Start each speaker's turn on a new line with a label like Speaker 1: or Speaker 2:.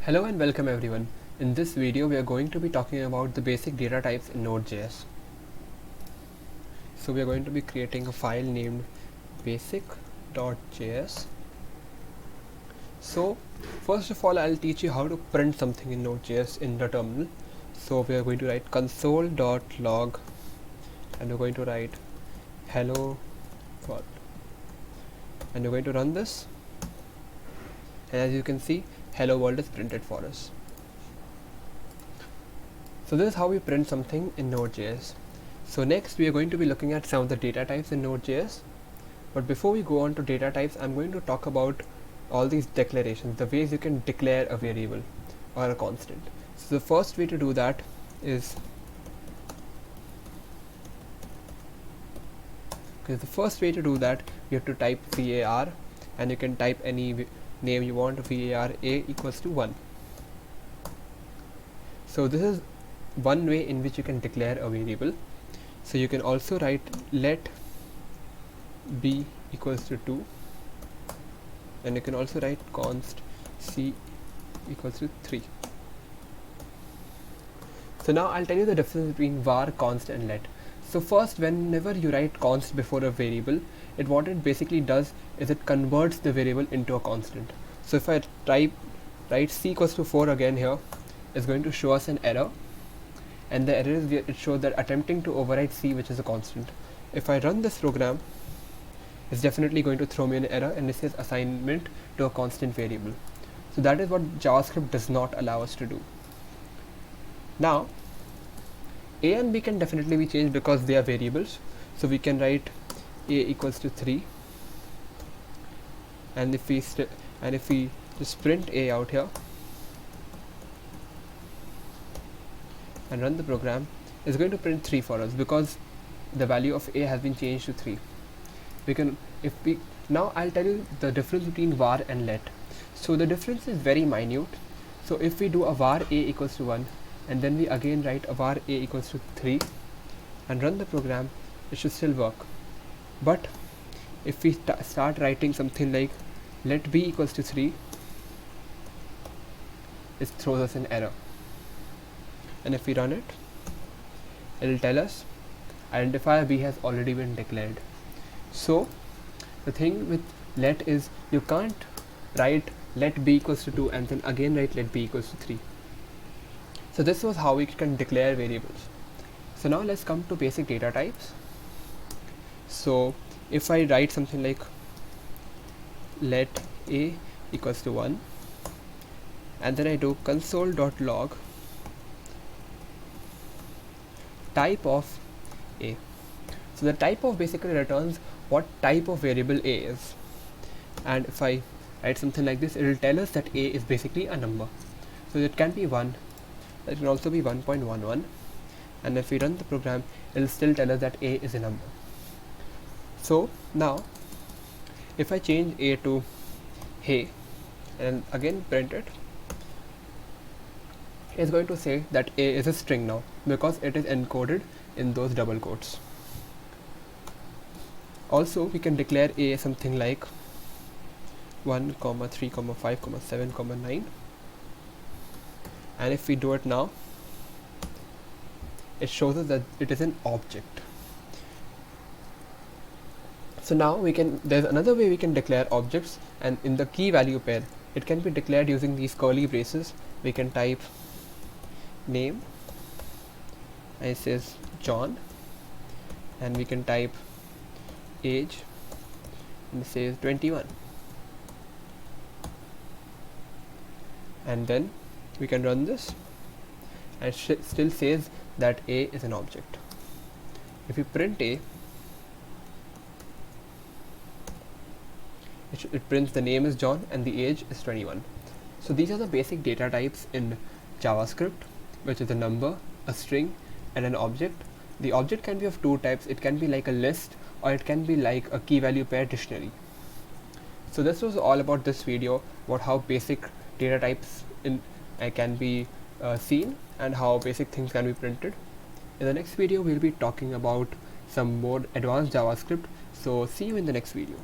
Speaker 1: Hello and welcome everyone. In this video we are going to be talking about the basic data types in Node.js. So we are going to be creating a file named basic.js. So first of all I'll teach you how to print something in Node.js in the terminal. So we are going to write console.log and we're going to write hello world and we're going to run this, and as you can see hello world is printed for us. So this is how we print something in Node.js. So next we are going to be looking at some of the data types in Node.js. But before we go on to data types, I'm going to talk about all these declarations, the ways you can declare a variable or a constant. So the first way to do that is you have to type var, and you can type any name you want. var a equals to 1. So this is one way in which you can declare a variable. So you can also write let b equals to 2, and you can also write const c equals to 3. So now I'll tell you the difference between var, const and let. So first, whenever you write const before a variable, what it basically does is it converts the variable into a constant. So if I write c equals to 4 again here, it's going to show us an error, and the error is it shows that attempting to overwrite c, which is a constant. If I run this program, it's definitely going to throw me an error, and it says assignment to a constant variable. So that is what JavaScript does not allow us to do. Now a and b can definitely be changed because they are variables. So we can write a equals to 3, and if we just print a out here and run the program, it's going to print 3 for us because the value of a has been changed to 3. Now I'll tell you the difference between var and let. So the difference is very minute. So if we do a var a equals to 1, and then we again write a var a equals to 3 and run the program, it should still work. But if we start writing something like let b equals to 3, it throws us an error. And if we run it, it will tell us identifier b has already been declared. So the thing with let is you can't write let b equals to 2 and then again write let b equals to 3. So this was how we can declare variables. So now let's come to basic data types. So if I write something like let a equals to 1, and then I do console.log type of a. So the type of basically returns what type of variable a is, and if I write something like this, it will tell us that a is basically a number. So it can be 1, it can also be 1.11, and if we run the program, it will still tell us that a is a number. So now if I change a to hey and again print it, it's going to say that a is a string now because it is encoded in those double quotes. Also we can declare a something like 1, 3, 5, 7, 9, and if we do it now, it shows us that it is an object. So now there's another way we can declare objects, and in the key value pair it can be declared using these curly braces. We can type name, and it says John, and we can type age, and it says 21, and then we can run this, and it still says that a is an object. If we print a, it prints the name is John and the age is 21. So these are the basic data types in JavaScript, which is a number, a string, and an object. The object can be of two types. It can be like a list, or it can be like a key value pair dictionary. So this was all about this video, about how basic data types can be seen and how basic things can be printed. In the next video we'll be talking about some more advanced JavaScript. So see you in the next video.